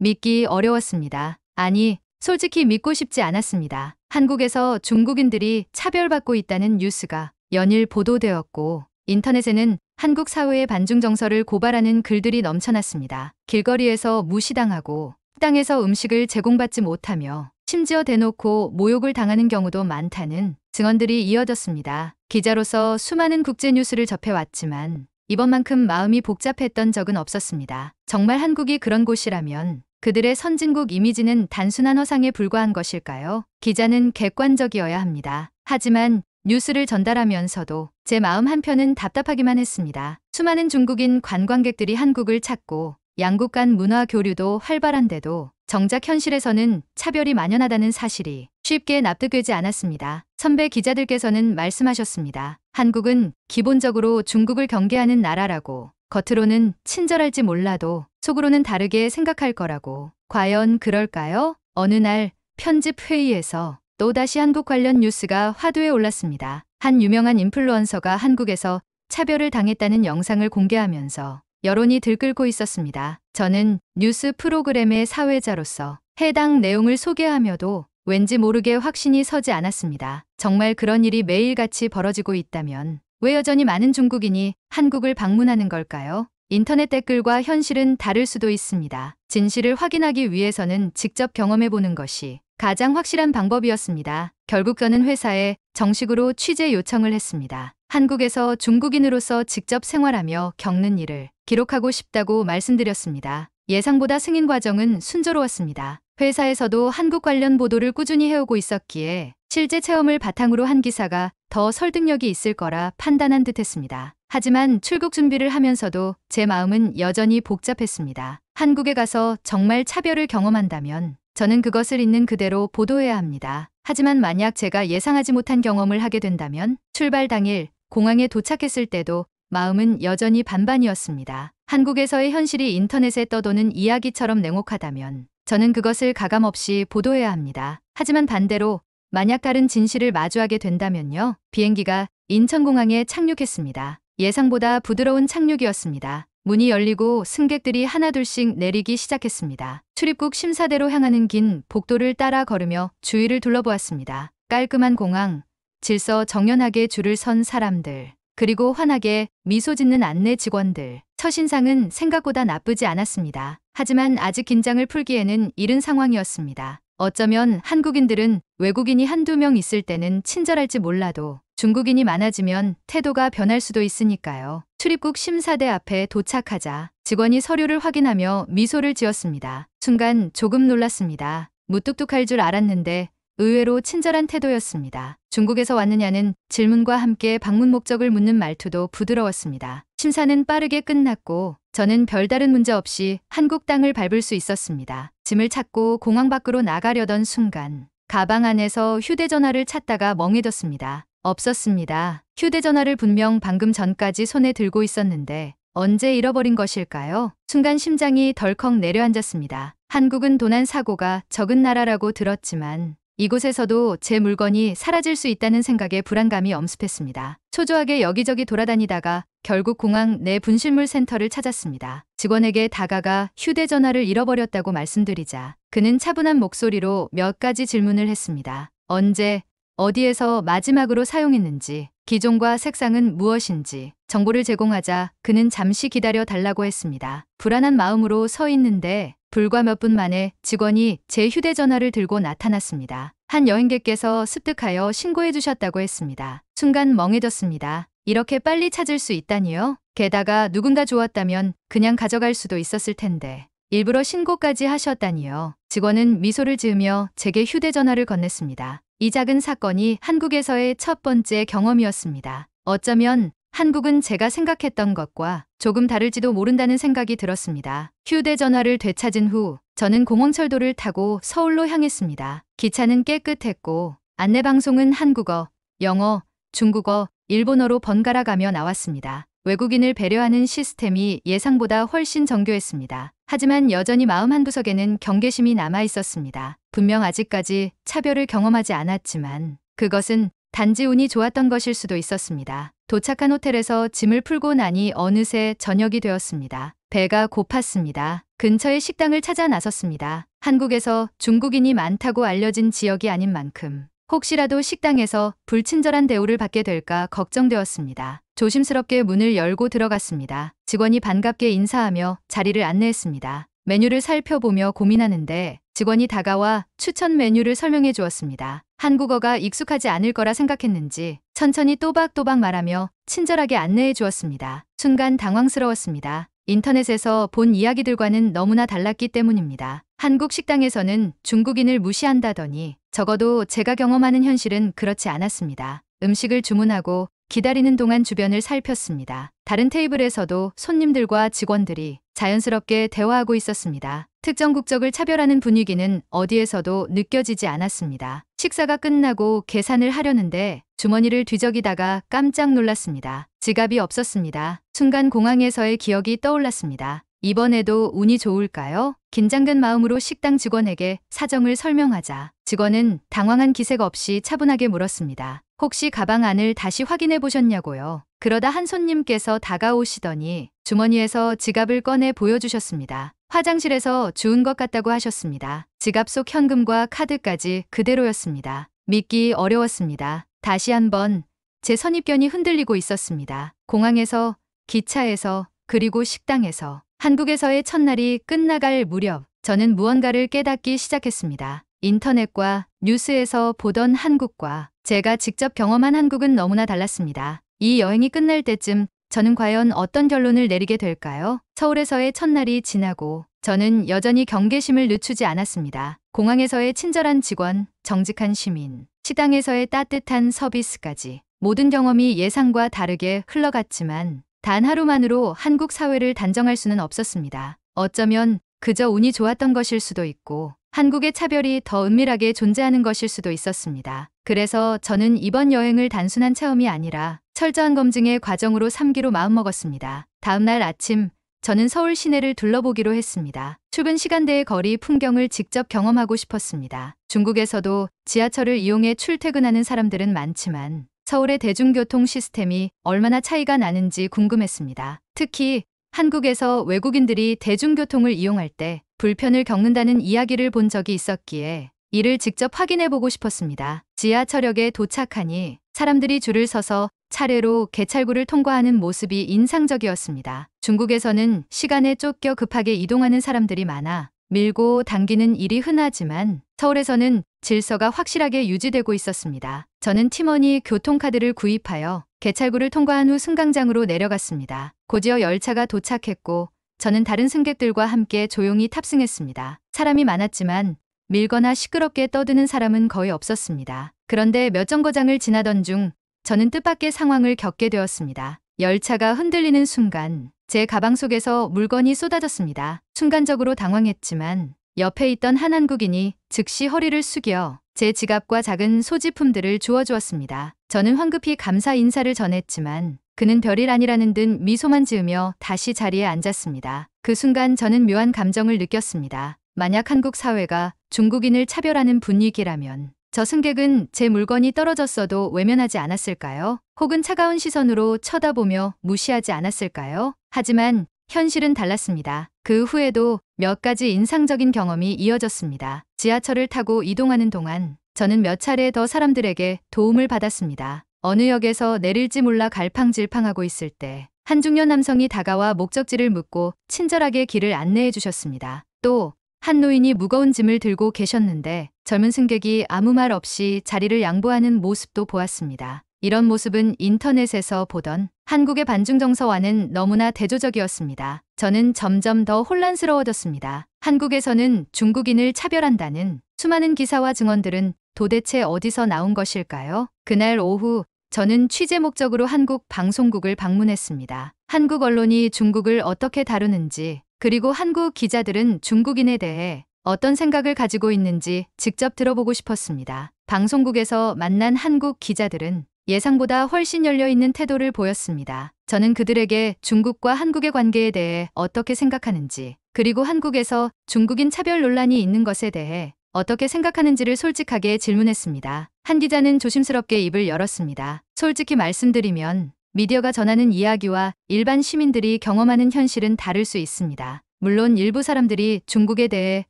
믿기 어려웠습니다. 아니, 솔직히 믿고 싶지 않았습니다. 한국에서 중국인들이 차별받고 있다는 뉴스가 연일 보도되었고 인터넷에는 한국 사회의 반중 정서를 고발하는 글들이 넘쳐났습니다. 길거리에서 무시당하고 식당에서 음식을 제공받지 못하며 심지어 대놓고 모욕을 당하는 경우도 많다는 증언들이 이어졌습니다. 기자로서 수많은 국제뉴스를 접해왔지만 이번만큼 마음이 복잡했던 적은 없었습니다. 정말 한국이 그런 곳이라면 그들의 선진국 이미지는 단순한 허상에 불과한 것일까요? 기자는 객관적이어야 합니다. 하지만 뉴스를 전달하면서도 제 마음 한편은 답답하기만 했습니다. 수많은 중국인 관광객들이 한국을 찾고 양국 간 문화 교류도 활발한데도 정작 현실에서는 차별이 만연하다는 사실이 쉽게 납득되지 않았습니다. 선배 기자들께서는 말씀하셨습니다. 한국은 기본적으로 중국을 경계하는 나라라고, 겉으로는 친절할지 몰라도 속으로는 다르게 생각할 거라고. 과연 그럴까요? 어느 날 편집 회의에서 또다시 한국 관련 뉴스가 화두에 올랐습니다. 한 유명한 인플루언서가 한국에서 차별을 당했다는 영상을 공개하면서 여론이 들끓고 있었습니다. 저는 뉴스 프로그램의 사회자로서 해당 내용을 소개하며도 왠지 모르게 확신이 서지 않았습니다. 정말 그런 일이 매일같이 벌어지고 있다면 왜 여전히 많은 중국인이 한국을 방문하는 걸까요? 인터넷 댓글과 현실은 다를 수도 있습니다. 진실을 확인하기 위해서는 직접 경험해보는 것이 가장 확실한 방법이었습니다. 결국 저는 회사에 정식으로 취재 요청을 했습니다. 한국에서 중국인으로서 직접 생활하며 겪는 일을 기록하고 싶다고 말씀드렸습니다. 예상보다 승인 과정은 순조로웠습니다. 회사에서도 한국 관련 보도를 꾸준히 해오고 있었기에 실제 체험을 바탕으로 한 기사가 더 설득력이 있을 거라 판단한 듯했습니다. 하지만 출국 준비를 하면서도 제 마음은 여전히 복잡했습니다. 한국에 가서 정말 차별을 경험한다면 저는 그것을 있는 그대로 보도해야 합니다. 하지만 만약 제가 예상하지 못한 경험을 하게 된다면 출발 당일 공항에 도착했을 때도 마음은 여전히 반반이었습니다. 한국에서의 현실이 인터넷에 떠도는 이야기처럼 냉혹하다면 저는 그것을 가감없이 보도해야 합니다. 하지만 반대로 만약 다른 진실을 마주하게 된다면요. 비행기가 인천공항에 착륙했습니다. 예상보다 부드러운 착륙이었습니다. 문이 열리고 승객들이 하나둘씩 내리기 시작했습니다. 출입국 심사대로 향하는 긴 복도를 따라 걸으며 주위를 둘러보았습니다. 깔끔한 공항, 질서 정연하게 줄을 선 사람들, 그리고 환하게 미소 짓는 안내 직원들. 첫인상은 생각보다 나쁘지 않았습니다. 하지만 아직 긴장을 풀기에는 이른 상황이었습니다. 어쩌면 한국인들은 외국인이 한두 명 있을 때는 친절할지 몰라도 중국인이 많아지면 태도가 변할 수도 있으니까요. 출입국 심사대 앞에 도착하자 직원이 서류를 확인하며 미소를 지었습니다. 순간 조금 놀랐습니다. 무뚝뚝할 줄 알았는데 의외로 친절한 태도였습니다. 중국에서 왔느냐는 질문과 함께 방문 목적을 묻는 말투도 부드러웠습니다. 심사는 빠르게 끝났고 저는 별다른 문제 없이 한국 땅을 밟을 수 있었습니다. 짐을 찾고 공항 밖으로 나가려던 순간 가방 안에서 휴대전화를 찾다가 멍해졌습니다. 없었습니다. 휴대전화를 분명 방금 전까지 손에 들고 있었는데 언제 잃어버린 것일까요? 순간 심장이 덜컥 내려앉았습니다. 한국은 도난 사고가 적은 나라라고 들었지만 이곳에서도 제 물건이 사라질 수 있다는 생각에 불안감이 엄습했습니다. 초조하게 여기저기 돌아다니다가 결국 공항 내 분실물 센터를 찾았습니다. 직원에게 다가가 휴대전화를 잃어버렸다고 말씀드리자 그는 차분한 목소리로 몇 가지 질문을 했습니다. 언제, 어디에서 마지막으로 사용했는지, 기종과 색상은 무엇인지 정보를 제공하자 그는 잠시 기다려 달라고 했습니다. 불안한 마음으로 서 있는데 불과 몇 분 만에 직원이 제 휴대전화를 들고 나타났습니다. 한 여행객께서 습득하여 신고해 주셨다고 했습니다. 순간 멍해졌습니다. 이렇게 빨리 찾을 수 있다니요? 게다가 누군가 주었다면 그냥 가져갈 수도 있었을 텐데 일부러 신고까지 하셨다니요? 직원은 미소를 지으며 제게 휴대전화를 건넸습니다. 이 작은 사건이 한국에서의 첫 번째 경험이었습니다. 어쩌면 한국은 제가 생각했던 것과 조금 다를지도 모른다는 생각이 들었습니다. 휴대전화를 되찾은 후 저는 공항철도를 타고 서울로 향했습니다. 기차는 깨끗했고 안내방송은 한국어, 영어, 중국어, 일본어로 번갈아 가며 나왔습니다. 외국인을 배려하는 시스템이 예상보다 훨씬 정교했습니다. 하지만 여전히 마음 한구석에는 경계심이 남아 있었습니다. 분명 아직까지 차별을 경험하지 않았지만 그것은 단지 운이 좋았던 것일 수도 있었습니다. 도착한 호텔에서 짐을 풀고 나니 어느새 저녁이 되었습니다. 배가 고팠습니다. 근처의 식당을 찾아 나섰습니다. 한국에서 중국인이 많다고 알려진 지역이 아닌 만큼 혹시라도 식당에서 불친절한 대우를 받게 될까 걱정되었습니다. 조심스럽게 문을 열고 들어갔습니다. 직원이 반갑게 인사하며 자리를 안내했습니다. 메뉴를 살펴보며 고민하는데 직원이 다가와 추천 메뉴를 설명해 주었습니다. 한국어가 익숙하지 않을 거라 생각했는지 천천히 또박또박 말하며 친절하게 안내해 주었습니다. 순간 당황스러웠습니다. 인터넷에서 본 이야기들과는 너무나 달랐기 때문입니다. 한국 식당에서는 중국인을 무시한다더니 적어도 제가 경험하는 현실은 그렇지 않았습니다. 음식을 주문하고 기다리는 동안 주변을 살폈습니다. 다른 테이블에서도 손님들과 직원들이 자연스럽게 대화하고 있었습니다. 특정 국적을 차별하는 분위기는 어디에서도 느껴지지 않았습니다. 식사가 끝나고 계산을 하려는데 주머니를 뒤적이다가 깜짝 놀랐습니다. 지갑이 없었습니다. 순간 공항에서의 기억이 떠올랐습니다. 이번에도 운이 좋을까요? 긴장된 마음으로 식당 직원에게 사정을 설명하자 직원은 당황한 기색 없이 차분하게 물었습니다. 혹시 가방 안을 다시 확인해 보셨냐고요? 그러다 한 손님께서 다가오시더니 주머니에서 지갑을 꺼내 보여주셨습니다. 화장실에서 주운 것 같다고 하셨습니다. 지갑 속 현금과 카드까지 그대로였습니다. 믿기 어려웠습니다. 다시 한번 제 선입견이 흔들리고 있었습니다. 공항에서, 기차에서, 그리고 식당에서, 한국에서의 첫날이 끝나갈 무렵 저는 무언가를 깨닫기 시작했습니다. 인터넷과 뉴스에서 보던 한국과 제가 직접 경험한 한국은 너무나 달랐습니다. 이 여행이 끝날 때쯤 저는 과연 어떤 결론을 내리게 될까요? 서울에서의 첫날이 지나고 저는 여전히 경계심을 늦추지 않았습니다. 공항에서의 친절한 직원, 정직한 시민, 식당에서의 따뜻한 서비스까지 모든 경험이 예상과 다르게 흘러갔지만 단 하루만으로 한국 사회를 단정할 수는 없었습니다. 어쩌면 그저 운이 좋았던 것일 수도 있고 한국의 차별이 더 은밀하게 존재하는 것일 수도 있었습니다. 그래서 저는 이번 여행을 단순한 체험이 아니라 철저한 검증의 과정으로 삼기로 마음먹었습니다. 다음 날 아침 저는 서울 시내를 둘러보기로 했습니다. 출근 시간대의 거리 풍경을 직접 경험하고 싶었습니다. 중국에서도 지하철을 이용해 출퇴근하는 사람들은 많지만 서울의 대중교통 시스템이 얼마나 차이가 나는지 궁금했습니다. 특히 한국에서 외국인들이 대중교통을 이용할 때 불편을 겪는다는 이야기를 본 적이 있었기에 이를 직접 확인해보고 싶었습니다. 지하철역에 도착하니 사람들이 줄을 서서 차례로 개찰구를 통과하는 모습이 인상적이었습니다. 중국에서는 시간에 쫓겨 급하게 이동하는 사람들이 많아 밀고 당기는 일이 흔하지만 서울에서는 질서가 확실하게 유지되고 있었습니다. 저는 팀원이 교통카드를 구입하여 개찰구를 통과한 후 승강장으로 내려갔습니다. 곧이어 열차가 도착했고 저는 다른 승객들과 함께 조용히 탑승했습니다. 사람이 많았지만 밀거나 시끄럽게 떠드는 사람은 거의 없었습니다. 그런데 몇 정거장을 지나던 중 저는 뜻밖의 상황을 겪게 되었습니다. 열차가 흔들리는 순간 제 가방 속에서 물건이 쏟아졌습니다. 순간적으로 당황했지만 옆에 있던 한 한국인이 즉시 허리를 숙여 제 지갑과 작은 소지품들을 주워주었습니다. 저는 황급히 감사 인사를 전했지만 그는 별일 아니라는 듯 미소만 지으며 다시 자리에 앉았습니다. 그 순간 저는 묘한 감정을 느꼈습니다. 만약 한국 사회가 중국인을 차별하는 분위기라면 저 승객은 제 물건이 떨어졌어도 외면하지 않았을까요? 혹은 차가운 시선으로 쳐다보며 무시하지 않았을까요? 하지만 현실은 달랐습니다. 그 후에도 몇 가지 인상적인 경험이 이어졌습니다. 지하철을 타고 이동하는 동안 저는 몇 차례 더 사람들에게 도움을 받았습니다. 어느 역에서 내릴지 몰라 갈팡질팡하고 있을 때 한 중년 남성이 다가와 목적지를 묻고 친절하게 길을 안내해 주셨습니다. 또 한 노인이 무거운 짐을 들고 계셨는데 젊은 승객이 아무 말 없이 자리를 양보하는 모습도 보았습니다. 이런 모습은 인터넷에서 보던 한국의 반중 정서와는 너무나 대조적이었습니다. 저는 점점 더 혼란스러워졌습니다. 한국에서는 중국인을 차별한다는 수많은 기사와 증언들은 도대체 어디서 나온 것일까요? 그날 오후 저는 취재 목적으로 한국 방송국을 방문했습니다. 한국 언론이 중국을 어떻게 다루는지 그리고 한국 기자들은 중국인에 대해 어떤 생각을 가지고 있는지 직접 들어보고 싶었습니다. 방송국에서 만난 한국 기자들은 예상보다 훨씬 열려있는 태도를 보였습니다. 저는 그들에게 중국과 한국의 관계에 대해 어떻게 생각하는지 그리고 한국에서 중국인 차별 논란이 있는 것에 대해 어떻게 생각하는지를 솔직하게 질문했습니다. 한 기자는 조심스럽게 입을 열었습니다. 솔직히 말씀드리면 미디어가 전하는 이야기와 일반 시민들이 경험하는 현실은 다를 수 있습니다. 물론 일부 사람들이 중국에 대해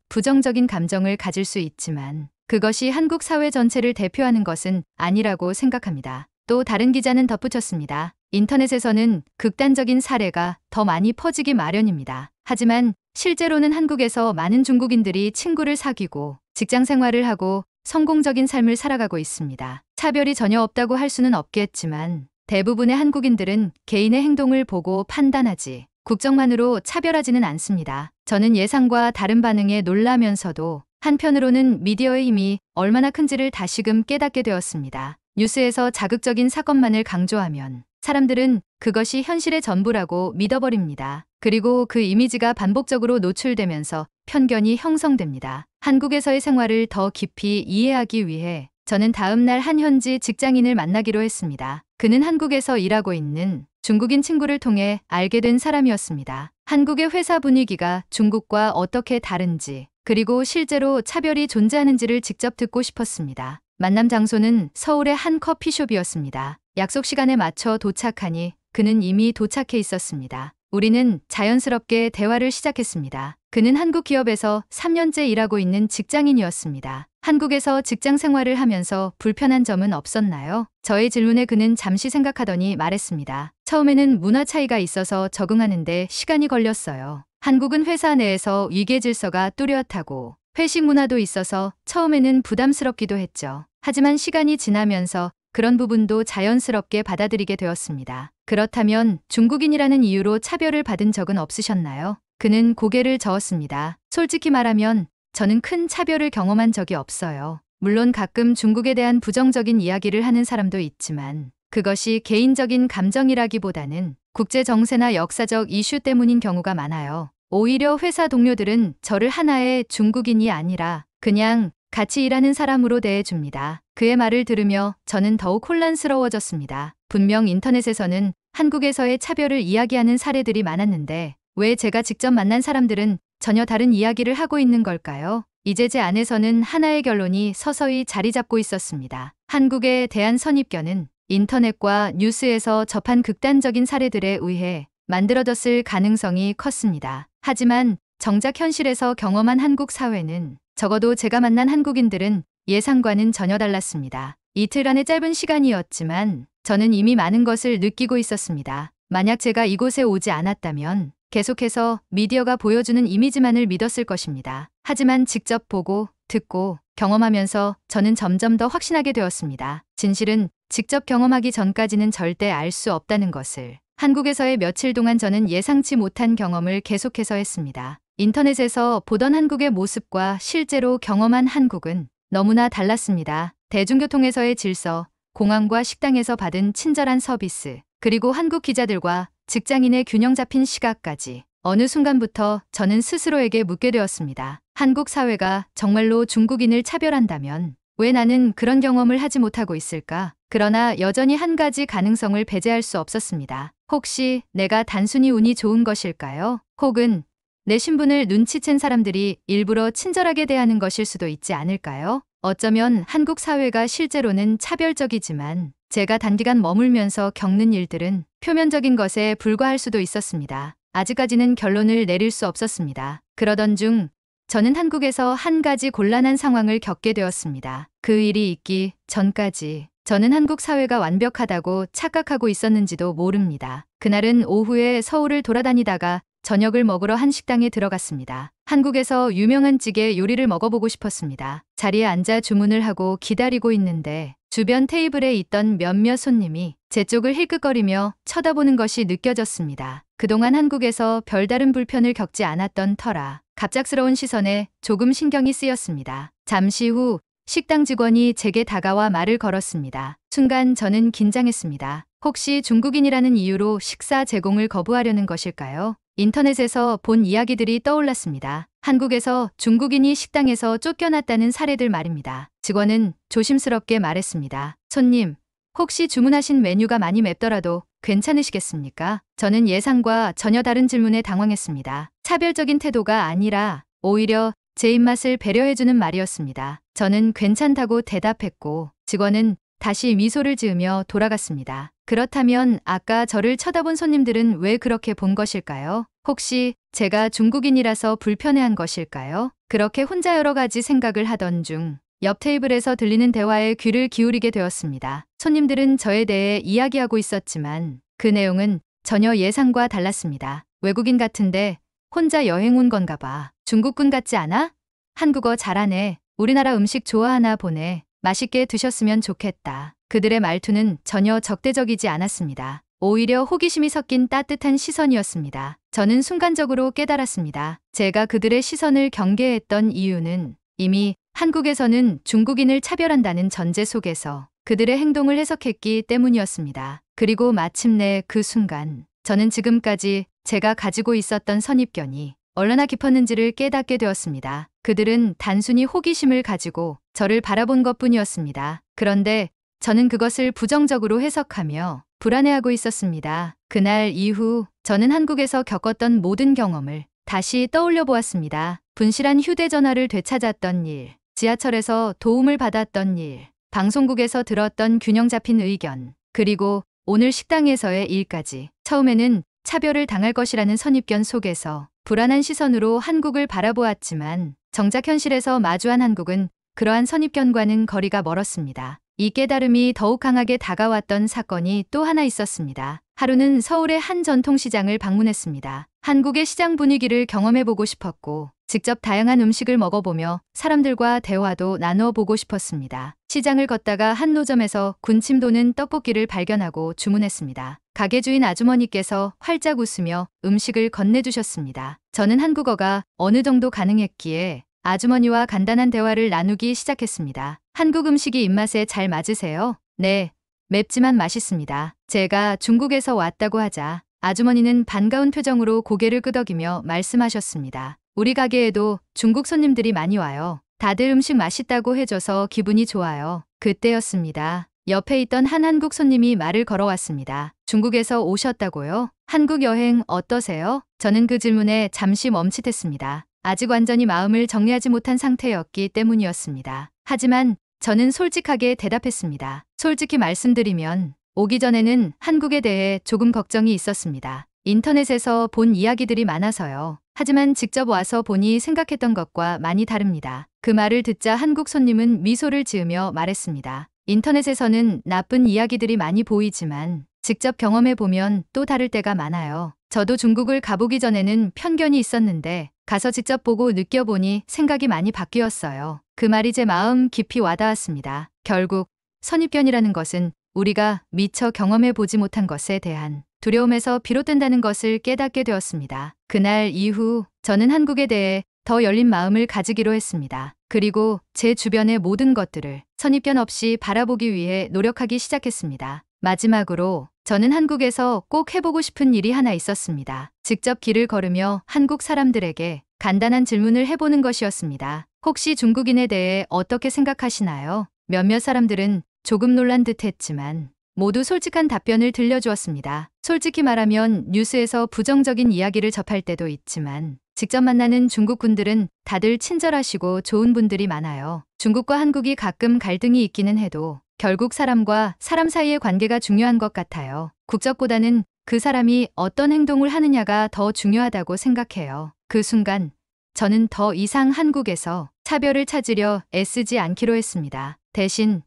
부정적인 감정을 가질 수 있지만 그것이 한국 사회 전체를 대표하는 것은 아니라고 생각합니다. 또 다른 기자는 덧붙였습니다. 인터넷에서는 극단적인 사례가 더 많이 퍼지기 마련입니다. 하지만 실제로는 한국에서 많은 중국인들이 친구를 사귀고 직장 생활을 하고 성공적인 삶을 살아가고 있습니다. 차별이 전혀 없다고 할 수는 없겠지만 대부분의 한국인들은 개인의 행동을 보고 판단하지 국적만으로 차별하지는 않습니다. 저는 예상과 다른 반응에 놀라면서도 한편으로는 미디어의 힘이 얼마나 큰지를 다시금 깨닫게 되었습니다. 뉴스에서 자극적인 사건만을 강조하면 사람들은 그것이 현실의 전부라고 믿어버립니다. 그리고 그 이미지가 반복적으로 노출되면서 편견이 형성됩니다. 한국에서의 생활을 더 깊이 이해하기 위해 저는 다음 날 한 현지 직장인을 만나기로 했습니다. 그는 한국에서 일하고 있는 중국인 친구를 통해 알게 된 사람이었습니다. 한국의 회사 분위기가 중국과 어떻게 다른지, 그리고 실제로 차별이 존재하는지를 직접 듣고 싶었습니다. 만남 장소는 서울의 한 커피숍이었습니다. 약속 시간에 맞춰 도착하니 그는 이미 도착해 있었습니다. 우리는 자연스럽게 대화를 시작했습니다. 그는 한국 기업에서 3년째 일하고 있는 직장인이었습니다. 한국에서 직장 생활을 하면서 불편한 점은 없었나요? 저의 질문에 그는 잠시 생각하더니 말했습니다. 처음에는 문화 차이가 있어서 적응하는데 시간이 걸렸어요. 한국은 회사 내에서 위계 질서가 뚜렷하고 회식 문화도 있어서 처음에는 부담스럽기도 했죠. 하지만 시간이 지나면서 그런 부분도 자연스럽게 받아들이게 되었습니다. 그렇다면 중국인이라는 이유로 차별을 받은 적은 없으셨나요? 그는 고개를 저었습니다. 솔직히 말하면 저는 큰 차별을 경험한 적이 없어요. 물론 가끔 중국에 대한 부정적인 이야기를 하는 사람도 있지만 그것이 개인적인 감정이라기보다는 국제 정세나 역사적 이슈 때문인 경우가 많아요. 오히려 회사 동료들은 저를 하나의 중국인이 아니라 그냥 같이 일하는 사람으로 대해줍니다. 그의 말을 들으며 저는 더욱 혼란스러워졌습니다. 분명 인터넷에서는 한국에서의 차별을 이야기하는 사례들이 많았는데 왜 제가 직접 만난 사람들은 전혀 다른 이야기를 하고 있는 걸까요? 이제 제 안에서는 하나의 결론이 서서히 자리 잡고 있었습니다. 한국에 대한 선입견은 인터넷과 뉴스에서 접한 극단적인 사례들에 의해 만들어졌을 가능성이 컸습니다. 하지만 정작 현실에서 경험한 한국 사회는 적어도 제가 만난 한국인들은 예상과는 전혀 달랐습니다. 이틀 안의 짧은 시간이었지만 저는 이미 많은 것을 느끼고 있었습니다. 만약 제가 이곳에 오지 않았다면 계속해서 미디어가 보여주는 이미지만을 믿었을 것입니다. 하지만 직접 보고, 듣고, 경험하면서 저는 점점 더 확신하게 되었습니다. 진실은 직접 경험하기 전까지는 절대 알 수 없다는 것을. 한국에서의 며칠 동안 저는 예상치 못한 경험을 계속해서 했습니다. 인터넷에서 보던 한국의 모습과 실제로 경험한 한국은 너무나 달랐습니다. 대중교통에서의 질서, 공항과 식당에서 받은 친절한 서비스, 그리고 한국 기자들과 직장인의 균형 잡힌 시각까지 어느 순간부터 저는 스스로에게 묻게 되었습니다. 한국 사회가 정말로 중국인을 차별한다면 왜 나는 그런 경험을 하지 못하고 있을까? 그러나 여전히 한 가지 가능성을 배제할 수 없었습니다. 혹시 내가 단순히 운이 좋은 것일까요? 혹은 내 신분을 눈치챈 사람들이 일부러 친절하게 대하는 것일 수도 있지 않을까요? 어쩌면 한국 사회가 실제로는 차별적이지만 제가 단기간 머물면서 겪는 일들은 표면적인 것에 불과할 수도 있었습니다. 아직까지는 결론을 내릴 수 없었습니다. 그러던 중 저는 한국에서 한 가지 곤란한 상황을 겪게 되었습니다. 그 일이 있기 전까지 저는 한국 사회가 완벽하다고 착각하고 있었는지도 모릅니다. 그날은 오후에 서울을 돌아다니다가 저녁을 먹으러 한 식당에 들어갔습니다. 한국에서 유명한 찌개 요리를 먹어보고 싶었습니다. 자리에 앉아 주문을 하고 기다리고 있는데 주변 테이블에 있던 몇몇 손님이 제 쪽을 힐끗거리며 쳐다보는 것이 느껴졌습니다. 그동안 한국에서 별다른 불편을 겪지 않았던 터라 갑작스러운 시선에 조금 신경이 쓰였습니다. 잠시 후 식당 직원이 제게 다가와 말을 걸었습니다. 순간 저는 긴장했습니다. 혹시 중국인이라는 이유로 식사 제공을 거부하려는 것일까요? 인터넷에서 본 이야기들이 떠올랐습니다. 한국에서 중국인이 식당에서 쫓겨났다는 사례들 말입니다. 직원은 조심스럽게 말했습니다. 손님, 혹시 주문하신 메뉴가 많이 맵더라도 괜찮으시겠습니까? 저는 예상과 전혀 다른 질문에 당황했습니다. 차별적인 태도가 아니라 오히려 제 입맛을 배려해주는 말이었습니다. 저는 괜찮다고 대답했고 직원은 다시 미소를 지으며 돌아갔습니다. 그렇다면 아까 저를 쳐다본 손님들은 왜 그렇게 본 것일까요? 혹시 제가 중국인이라서 불편해한 것일까요? 그렇게 혼자 여러 가지 생각을 하던 중 옆 테이블에서 들리는 대화에 귀를 기울이게 되었습니다. 손님들은 저에 대해 이야기하고 있었지만 그 내용은 전혀 예상과 달랐습니다. 외국인 같은데 혼자 여행 온 건가 봐. 중국군 같지 않아? 한국어 잘하네. 우리나라 음식 좋아하나 보네. 맛있게 드셨으면 좋겠다. 그들의 말투는 전혀 적대적이지 않았습니다. 오히려 호기심이 섞인 따뜻한 시선이었습니다. 저는 순간적으로 깨달았습니다. 제가 그들의 시선을 경계했던 이유는 이미 한국에서는 중국인을 차별한다는 전제 속에서 그들의 행동을 해석했기 때문이었습니다. 그리고 마침내 그 순간 저는 지금까지 제가 가지고 있었던 선입견이 얼마나 깊었는지를 깨닫게 되었습니다. 그들은 단순히 호기심을 가지고 저를 바라본 것뿐이었습니다. 그런데 저는 그것을 부정적으로 해석하며 불안해하고 있었습니다. 그날 이후 저는 한국에서 겪었던 모든 경험을 다시 떠올려 보았습니다. 분실한 휴대전화를 되찾았던 일, 지하철에서 도움을 받았던 일, 방송국에서 들었던 균형 잡힌 의견, 그리고 오늘 식당에서의 일까지. 처음에는 차별을 당할 것이라는 선입견 속에서 불안한 시선으로 한국을 바라보았지만 정작 현실에서 마주한 한국은 그러한 선입견과는 거리가 멀었습니다. 이 깨달음이 더욱 강하게 다가왔던 사건이 또 하나 있었습니다. 하루는 서울의 한 전통시장을 방문했습니다. 한국의 시장 분위기를 경험해보고 싶었고 직접 다양한 음식을 먹어보며 사람들과 대화도 나누어 보고 싶었습니다. 시장을 걷다가 한 노점에서 군침 도는 떡볶이를 발견하고 주문했습니다. 가게 주인 아주머니께서 활짝 웃으며 음식을 건네주셨습니다. 저는 한국어가 어느 정도 가능했기에 아주머니와 간단한 대화를 나누기 시작했습니다. 한국 음식이 입맛에 잘 맞으세요? 네, 맵지만 맛있습니다. 제가 중국에서 왔다고 하자 아주머니는 반가운 표정으로 고개를 끄덕이며 말씀하셨습니다. 우리 가게에도 중국 손님들이 많이 와요. 다들 음식 맛있다고 해줘서 기분이 좋아요. 그때였습니다. 옆에 있던 한 한국 손님이 말을 걸어왔습니다. 중국에서 오셨다고요? 한국 여행 어떠세요? 저는 그 질문에 잠시 멈칫했습니다. 아직 완전히 마음을 정리하지 못한 상태였기 때문이었습니다. 하지만 저는 솔직하게 대답했습니다. 솔직히 말씀드리면 오기 전에는 한국에 대해 조금 걱정이 있었습니다. 인터넷에서 본 이야기들이 많아서요. 하지만 직접 와서 보니 생각했던 것과 많이 다릅니다. 그 말을 듣자 한국 손님은 미소를 지으며 말했습니다. 인터넷에서는 나쁜 이야기들이 많이 보이지만 직접 경험해보면 또 다를 때가 많아요. 저도 중국을 가보기 전에는 편견이 있었는데 가서 직접 보고 느껴보니 생각이 많이 바뀌었어요. 그 말이 제 마음 깊이 와닿았습니다. 결국 선입견이라는 것은 우리가 미처 경험해보지 못한 것에 대한 두려움에서 비롯된다는 것을 깨닫게 되었습니다. 그날 이후 저는 한국에 대해 더 열린 마음을 가지기로 했습니다. 그리고 제 주변의 모든 것들을 선입견 없이 바라보기 위해 노력하기 시작했습니다. 마지막으로 저는 한국에서 꼭 해보고 싶은 일이 하나 있었습니다. 직접 길을 걸으며 한국 사람들에게 간단한 질문을 해보는 것이었습니다. 혹시 중국인에 대해 어떻게 생각하시나요? 몇몇 사람들은 조금 놀란 듯 했지만 모두 솔직한 답변을 들려주었습니다. 솔직히 말하면 뉴스에서 부정적인 이야기를 접할 때도 있지만 직접 만나는 중국분들은 다들 친절하시고 좋은 분들이 많아요. 중국과 한국이 가끔 갈등이 있기는 해도 결국 사람과 사람 사이의 관계가 중요한 것 같아요. 국적보다는 그 사람이 어떤 행동을 하느냐가 더 중요하다고 생각해요. 그 순간 저는 더 이상 한국에서 차별을 찾으려 애쓰지 않기로 했습니다. 대신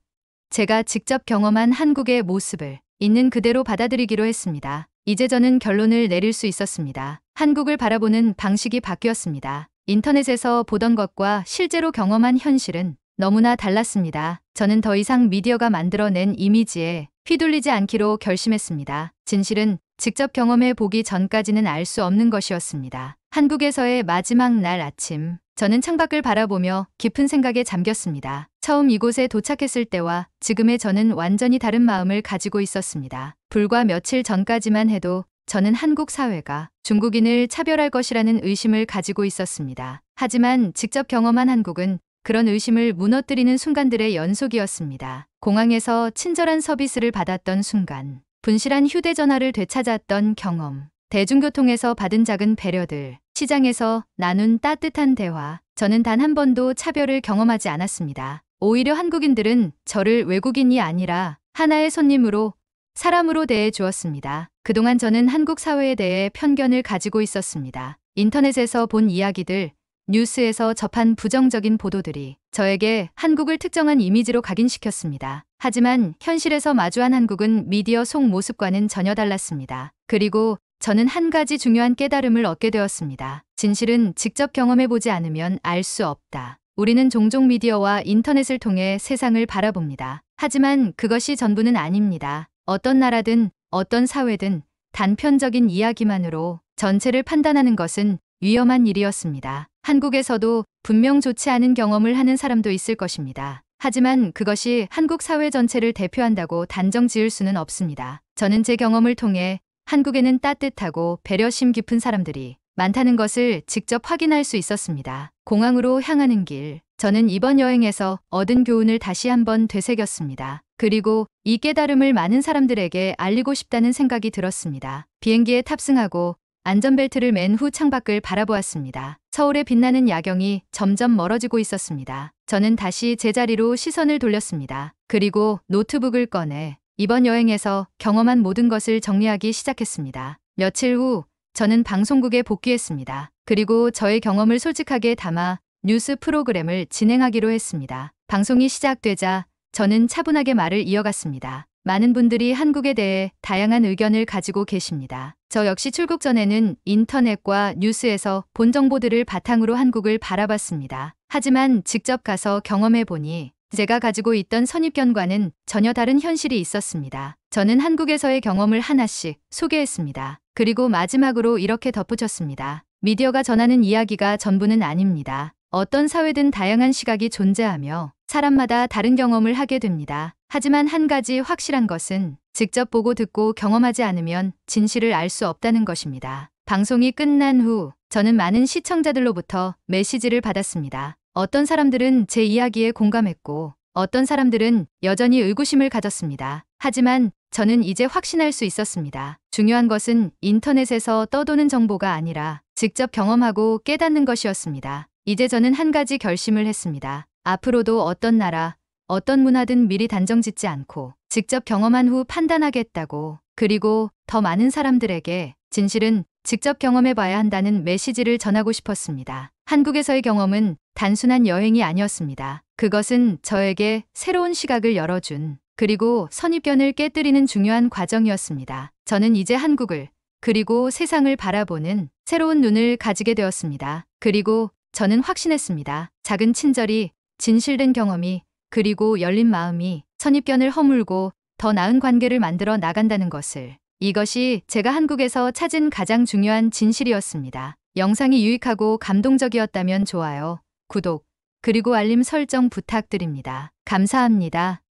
제가 직접 경험한 한국의 모습을 있는 그대로 받아들이기로 했습니다. 이제 저는 결론을 내릴 수 있었습니다. 한국을 바라보는 방식이 바뀌었습니다. 인터넷에서 보던 것과 실제로 경험한 현실은 너무나 달랐습니다. 저는 더 이상 미디어가 만들어낸 이미지에 휘둘리지 않기로 결심했습니다. 진실은 직접 경험해 보기 전까지는 알 수 없는 것이었습니다. 한국에서의 마지막 날 아침, 저는 창밖을 바라보며 깊은 생각에 잠겼습니다. 처음 이곳에 도착했을 때와 지금의 저는 완전히 다른 마음을 가지고 있었습니다. 불과 며칠 전까지만 해도 저는 한국 사회가 중국인을 차별할 것이라는 의심을 가지고 있었습니다. 하지만 직접 경험한 한국은 그런 의심을 무너뜨리는 순간들의 연속이었습니다. 공항에서 친절한 서비스를 받았던 순간, 분실한 휴대전화를 되찾았던 경험, 대중교통에서 받은 작은 배려들, 시장에서 나눈 따뜻한 대화. 저는 단 한 번도 차별을 경험하지 않았습니다. 오히려 한국인들은 저를 외국인이 아니라 하나의 손님으로, 사람으로 대해 주었습니다. 그동안 저는 한국 사회에 대해 편견을 가지고 있었습니다. 인터넷에서 본 이야기들, 뉴스에서 접한 부정적인 보도들이 저에게 한국을 특정한 이미지로 각인시켰습니다. 하지만 현실에서 마주한 한국은 미디어 속 모습과는 전혀 달랐습니다. 그리고 저는 한 가지 중요한 깨달음을 얻게 되었습니다. 진실은 직접 경험해보지 않으면 알 수 없다. 우리는 종종 미디어와 인터넷을 통해 세상을 바라봅니다. 하지만 그것이 전부는 아닙니다. 어떤 나라든 어떤 사회든 단편적인 이야기만으로 전체를 판단하는 것은 위험한 일이었습니다. 한국에서도 분명 좋지 않은 경험을 하는 사람도 있을 것입니다. 하지만 그것이 한국 사회 전체를 대표한다고 단정 지을 수는 없습니다. 저는 제 경험을 통해 한국에는 따뜻하고 배려심 깊은 사람들이 많다는 것을 직접 확인할 수 있었습니다. 공항으로 향하는 길. 저는 이번 여행에서 얻은 교훈을 다시 한번 되새겼습니다. 그리고 이 깨달음을 많은 사람들에게 알리고 싶다는 생각이 들었습니다. 비행기에 탑승하고 안전벨트를 맨 후 창밖을 바라보았습니다. 서울의 빛나는 야경이 점점 멀어지고 있었습니다. 저는 다시 제자리로 시선을 돌렸습니다. 그리고 노트북을 꺼내 이번 여행에서 경험한 모든 것을 정리하기 시작했습니다. 며칠 후 저는 방송국에 복귀했습니다. 그리고 저의 경험을 솔직하게 담아 뉴스 프로그램을 진행하기로 했습니다. 방송이 시작되자 저는 차분하게 말을 이어갔습니다. 많은 분들이 한국에 대해 다양한 의견을 가지고 계십니다. 저 역시 출국 전에는 인터넷과 뉴스에서 본 정보들을 바탕으로 한국을 바라봤습니다. 하지만 직접 가서 경험해보니 제가 가지고 있던 선입견과는 전혀 다른 현실이 있었습니다. 저는 한국에서의 경험을 하나씩 소개했습니다. 그리고 마지막으로 이렇게 덧붙였습니다. 미디어가 전하는 이야기가 전부는 아닙니다. 어떤 사회든 다양한 시각이 존재하며 사람마다 다른 경험을 하게 됩니다. 하지만 한 가지 확실한 것은 직접 보고 듣고 경험하지 않으면 진실을 알 수 없다는 것입니다. 방송이 끝난 후 저는 많은 시청자들로부터 메시지를 받았습니다. 어떤 사람들은 제 이야기에 공감했고 어떤 사람들은 여전히 의구심을 가졌습니다. 하지만 저는 이제 확신할 수 있었습니다. 중요한 것은 인터넷에서 떠도는 정보가 아니라 직접 경험하고 깨닫는 것이었습니다. 이제 저는 한 가지 결심을 했습니다. 앞으로도 어떤 나라, 어떤 문화든 미리 단정 짓지 않고 직접 경험한 후 판단하겠다고, 그리고 더 많은 사람들에게 진실은 직접 경험해봐야 한다는 메시지를 전하고 싶었습니다. 한국에서의 경험은 단순한 여행이 아니었습니다. 그것은 저에게 새로운 시각을 열어준, 그리고 선입견을 깨뜨리는 중요한 과정이었습니다. 저는 이제 한국을, 그리고 세상을 바라보는 새로운 눈을 가지게 되었습니다. 그리고 저는 확신했습니다. 작은 친절이, 진실된 경험이, 그리고 열린 마음이 선입견을 허물고 더 나은 관계를 만들어 나간다는 것을. 이것이 제가 한국에서 찾은 가장 중요한 진실이었습니다. 영상이 유익하고 감동적이었다면 좋아요, 구독, 그리고 알림 설정 부탁드립니다. 감사합니다.